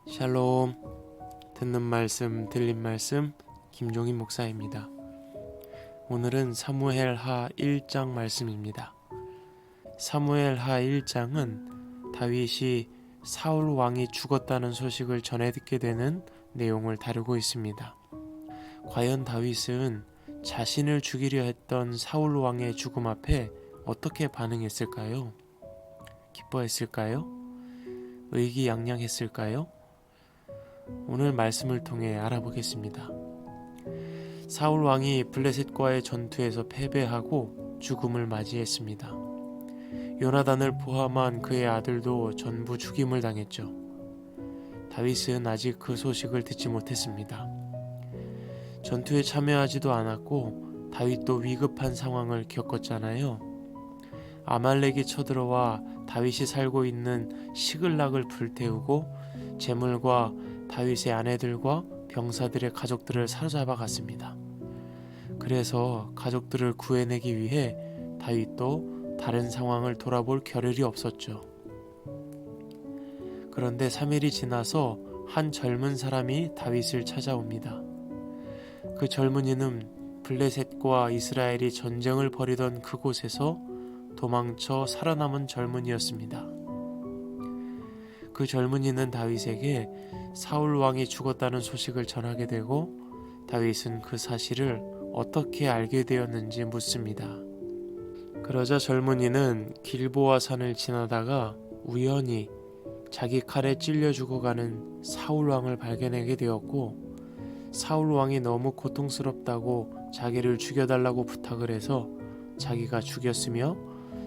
샬롬. 듣는 말씀, 들린 말씀, 김종인 목사입니다. 오늘은 사무엘하 1장 말씀입니다. 사무엘하 1장은 다윗이 사울 왕이 죽었다는 소식을 전해 듣게 되는 내용을 다루고 있습니다. 과연 다윗은 자신을 죽이려 했던 사울 왕의 죽음 앞에 어떻게 반응했을까요? 기뻐했을까요? 의기양양했을까요? 오늘 말씀을 통해 알아보겠습니다. 사울 왕이 블레셋과의 전투에서 패배하고 죽음을 맞이했습니다. 요나단을 포함한 그의 아들도 전부 죽임을 당했죠. 다윗은 아직 그 소식을 듣지 못했습니다. 전투에 참여하지도 않았고 다윗도 위급한 상황을 겪었잖아요. 아말렉이 쳐들어와 다윗이 살고 있는 시글락을 불태우고 재물과 다윗의 아내들과 병사들의 가족들을 사로잡아 갔습니다. 그래서 가족들을 구해내기 위해 다윗도 다른 상황을 돌아볼 겨를이 없었죠. 그런데 3일이 지나서 한 젊은 사람이 다윗을 찾아옵니다. 그 젊은이는 블레셋과 이스라엘이 전쟁을 벌이던 그곳에서 도망쳐 살아남은 젊은이였습니다. 그 젊은이는 다윗에게 사울 왕이 죽었다는 소식을 전하게 되고 다윗은 그 사실을 어떻게 알게 되었는지 묻습니다. 그러자 젊은이는 길보아 산을 지나다가 우연히 자기 칼에 찔려 죽어가는 사울 왕을 발견하게 되었고 사울 왕이 너무 고통스럽다고 자기를 죽여달라고 부탁을 해서 자기가 죽였으며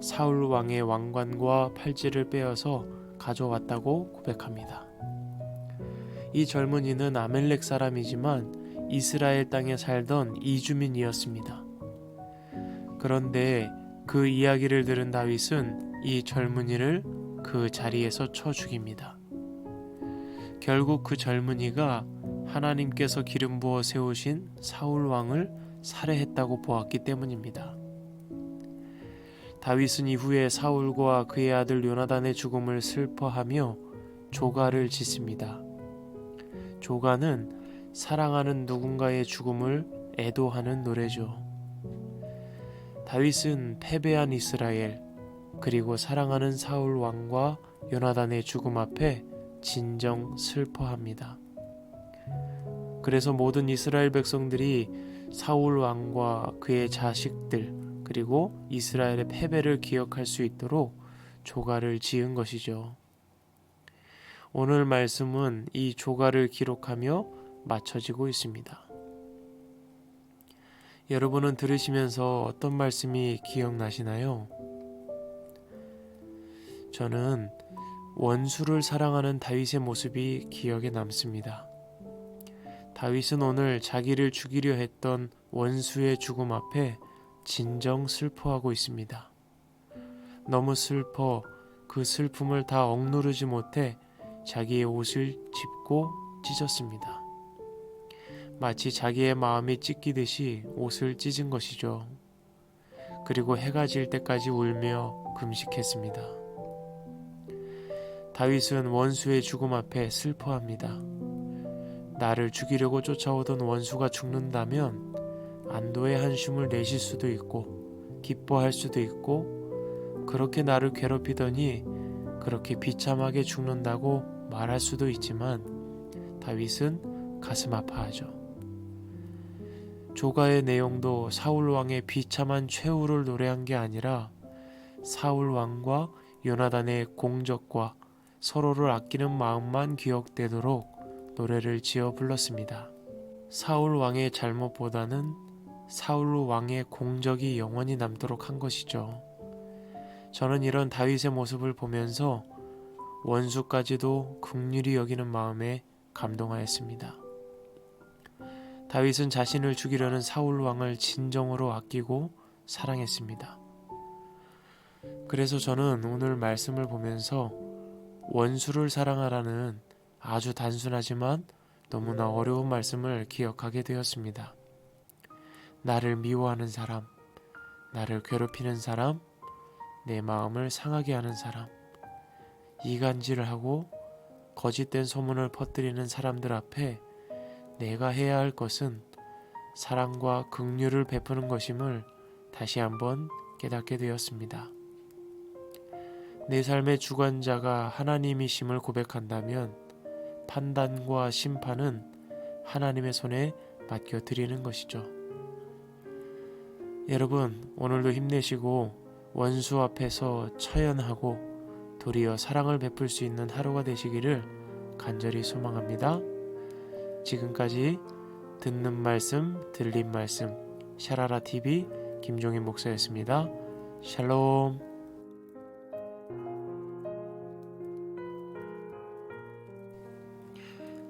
사울 왕의 왕관과 팔찌를 빼어서 가져왔다고 고백합니다. 이 젊은이는 아멜렉 사람이지만 이스라엘 땅에 살던 이주민이었습니다. 그런데 그 이야기를 들은 다윗은 이 젊은이를 그 자리에서 쳐 죽입니다. 결국 그 젊은이가 하나님께서 기름 부어 세우신 사울 왕을 살해했다고 보았기 때문입니다. 다윗은 이후에 사울과 그의 아들 요나단의 죽음을 슬퍼하며 조가를 짓습니다. 조가는 사랑하는 누군가의 죽음을 애도하는 노래죠. 다윗은 패배한 이스라엘 그리고 사랑하는 사울 왕과 요나단의 죽음 앞에 진정 슬퍼합니다. 그래서 모든 이스라엘 백성들이 사울 왕과 그의 자식들 그리고 이스라엘의 패배를 기억할 수 있도록 조가를 지은 것이죠. 오늘 말씀은 이 조가를 기록하며 맞춰지고 있습니다. 여러분은 들으시면서 어떤 말씀이 기억나시나요? 저는 원수를 사랑하는 다윗의 모습이 기억에 남습니다. 다윗은 오늘 자기를 죽이려 했던 원수의 죽음 앞에 진정 슬퍼하고 있습니다. 너무 슬퍼 그 슬픔을 다 억누르지 못해 자기의 옷을 짚고 찢었습니다. 마치 자기의 마음이 찢기듯이 옷을 찢은 것이죠. 그리고 해가 질 때까지 울며 금식했습니다. 다윗은 원수의 죽음 앞에 슬퍼합니다. 나를 죽이려고 쫓아오던 원수가 죽는다면 안도의 한숨을 내쉴 수도 있고 기뻐할 수도 있고 그렇게 나를 괴롭히더니 그렇게 비참하게 죽는다고 말할 수도 있지만 다윗은 가슴 아파하죠. 조가의 내용도 사울 왕의 비참한 최후를 노래한 게 아니라 사울 왕과 요나단의 공적과 서로를 아끼는 마음만 기억되도록 노래를 지어 불렀습니다. 사울 왕의 잘못보다는 사울 왕의 공적이 영원히 남도록 한 것이죠. 저는 이런 다윗의 모습을 보면서 원수까지도 긍휼히 여기는 마음에 감동하였습니다. 다윗은 자신을 죽이려는 사울 왕을 진정으로 아끼고 사랑했습니다. 그래서 저는 오늘 말씀을 보면서 원수를 사랑하라는 아주 단순하지만 너무나 어려운 말씀을 기억하게 되었습니다. 나를 미워하는 사람, 나를 괴롭히는 사람, 내 마음을 상하게 하는 사람, 이간질을 하고 거짓된 소문을 퍼뜨리는 사람들 앞에 내가 해야 할 것은 사랑과 긍휼을 베푸는 것임을 다시 한번 깨닫게 되었습니다. 내 삶의 주관자가 하나님이심을 고백한다면 판단과 심판은 하나님의 손에 맡겨드리는 것이죠. 여러분, 오늘도 힘내시고 원수 앞에서 처연하고 도리어 사랑을 베풀 수 있는 하루가 되시기를 간절히 소망합니다. 지금까지 듣는 말씀, 들린 말씀, 샤라라TV 김종인 목사였습니다. 샬롬.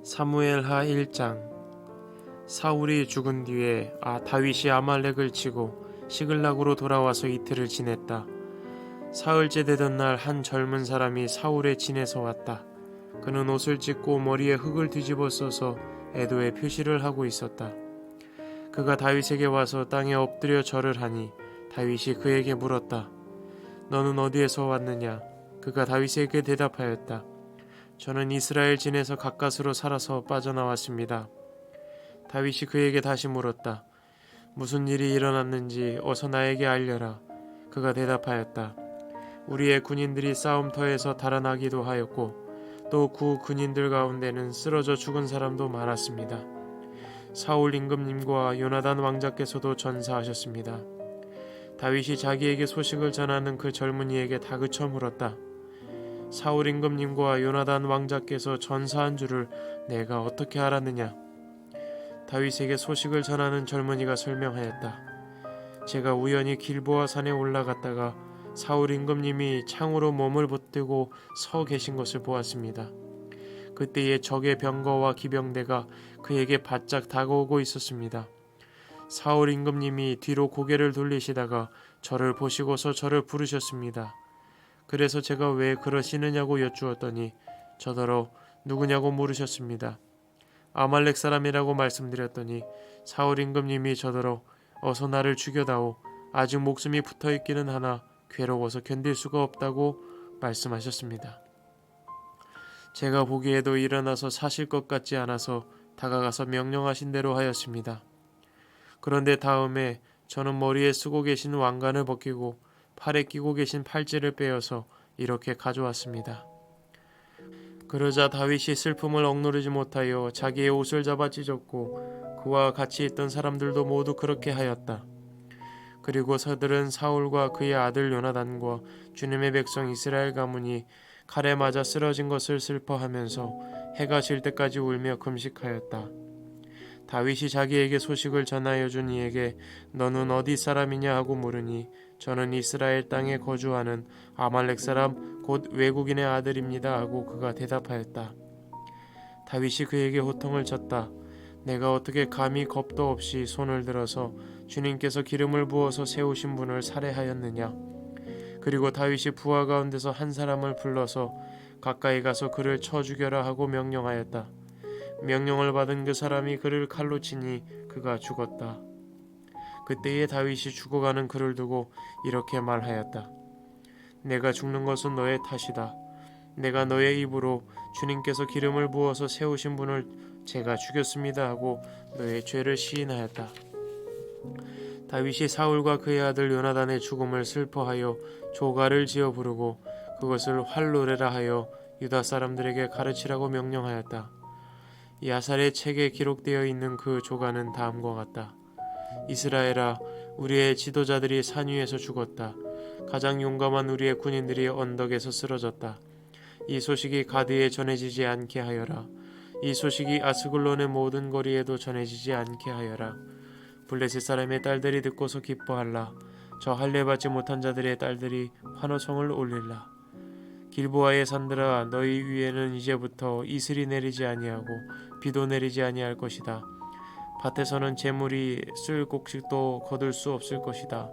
사무엘하 1장. 사울이 죽은 뒤에 다윗이 아말렉을 치고 시글락으로 돌아와서 이틀을 지냈다. 사흘째 되던 날 한 젊은 사람이 사울의 진에서 왔다. 그는 옷을 찢고 머리에 흙을 뒤집어 써서 애도의 표시를 하고 있었다. 그가 다윗에게 와서 땅에 엎드려 절을 하니 다윗이 그에게 물었다. 너는 어디에서 왔느냐? 그가 다윗에게 대답하였다. 저는 이스라엘 진에서 가까스로 살아서 빠져나왔습니다. 다윗이 그에게 다시 물었다. 무슨 일이 일어났는지 어서 나에게 알려라. 그가 대답하였다. 우리의 군인들이 싸움터에서 달아나기도 하였고 또 그 군인들 가운데는 쓰러져 죽은 사람도 많았습니다. 사울 임금님과 요나단 왕자께서도 전사하셨습니다. 다윗이 자기에게 소식을 전하는 그 젊은이에게 다그쳐 물었다. 사울 임금님과 요나단 왕자께서 전사한 줄을 내가 어떻게 알았느냐? 다윗에게 소식을 전하는 젊은이가 설명하였다. 제가 우연히 길보아 산에 올라갔다가 사울 임금님이 창으로 몸을 붙들고 서 계신 것을 보았습니다. 그때에 적의 병거와 기병대가 그에게 바짝 다가오고 있었습니다. 사울 임금님이 뒤로 고개를 돌리시다가 저를 보시고서 저를 부르셨습니다. 그래서 제가 왜 그러시느냐고 여쭈었더니 저더러 누구냐고 물으셨습니다. 아말렉 사람이라고 말씀드렸더니 사울 임금님이 저더러 어서 나를 죽여다오. 아직 목숨이 붙어있기는 하나 괴로워서 견딜 수가 없다고 말씀하셨습니다. 제가 보기에도 일어나서 사실 것 같지 않아서 다가가서 명령하신 대로 하였습니다. 그런데 다음에 저는 머리에 쓰고 계신 왕관을 벗기고 팔에 끼고 계신 팔찌를 빼어서 이렇게 가져왔습니다. 그러자 다윗이 슬픔을 억누르지 못하여 자기의 옷을 잡아 찢었고 그와 같이 있던 사람들도 모두 그렇게 하였다. 그리고 서들은 사울과 그의 아들 요나단과 주님의 백성 이스라엘 가문이 칼에 맞아 쓰러진 것을 슬퍼하면서 해가 질 때까지 울며 금식하였다. 다윗이 자기에게 소식을 전하여 준 이에게 너는 어디 사람이냐 하고 물으니 저는 이스라엘 땅에 거주하는 아말렉 사람 곧 외국인의 아들입니다 하고 그가 대답하였다. 다윗이 그에게 호통을 쳤다. 내가 어떻게 감히 겁도 없이 손을 들어서 주님께서 기름을 부어서 세우신 분을 살해하였느냐? 그리고 다윗이 부하 가운데서 한 사람을 불러서 가까이 가서 그를 쳐 죽여라 하고 명령하였다. 명령을 받은 그 사람이 그를 칼로 치니 그가 죽었다. 그때에 다윗이 죽어가는 그를 두고 이렇게 말하였다. 내가 죽는 것은 너의 탓이다. 내가 너의 입으로 주님께서 기름을 부어서 세우신 분을 제가 죽였습니다 하고 너의 죄를 시인하였다. 다윗이 사울과 그의 아들 요나단의 죽음을 슬퍼하여 조가를 지어 부르고 그것을 활노래라 하여 유다 사람들에게 가르치라고 명령하였다. 야살의 책에 기록되어 있는 그 조가는 다음과 같다. 이스라엘아, 우리의 지도자들이 산 위에서 죽었다. 가장 용감한 우리의 군인들이 언덕에서 쓰러졌다. 이 소식이 가드에 전해지지 않게 하여라. 이 소식이 아스글론의 모든 거리에도 전해지지 않게 하여라. 블레셋 사람의 딸들이 듣고서 기뻐할라. 저 할례받지 못한 자들의 딸들이 환호성을 올릴라. 길보아의 산들아, 너희 위에는 이제부터 이슬이 내리지 아니하고 비도 내리지 아니할 것이다. 밭에서는 재물이 쓸 곡식도 거둘 수 없을 것이다.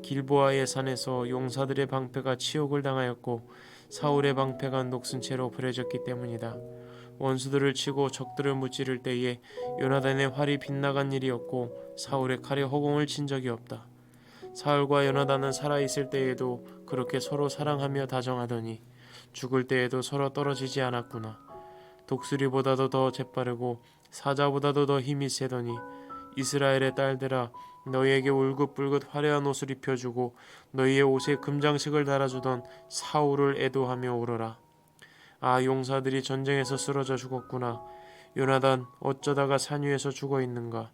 길보아의 산에서 용사들의 방패가 치욕을 당하였고 사울의 방패가 녹슨 채로 버려졌기 때문이다. 원수들을 치고 적들을 무찌를 때에 요나단의 활이 빗나간 일이 없고 사울의 칼에 허공을 친 적이 없다. 사울과 요나단은 살아있을 때에도 그렇게 서로 사랑하며 다정하더니 죽을 때에도 서로 떨어지지 않았구나. 독수리보다도 더 재빠르고 사자보다도 더 힘이 세더니 이스라엘의 딸들아, 너희에게 울긋불긋 화려한 옷을 입혀주고 너희의 옷에 금장식을 달아주던 사울을 애도하며 울어라. 아, 용사들이 전쟁에서 쓰러져 죽었구나. 요나단, 어쩌다가 산 위에서 죽어 있는가.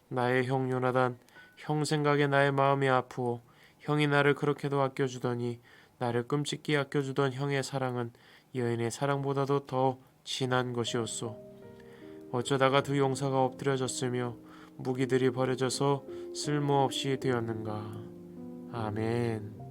나의 형 요나단, 형 생각에 나의 마음이 아프오. 형이 나를 그렇게도 아껴주더니 나를 끔찍히 아껴주던 형의 사랑은 여인의 사랑보다도 더 진한 것이었소. 어쩌다가 두 용사가 엎드려졌으며 무기들이 버려져서 쓸모없이 되었는가. 아멘.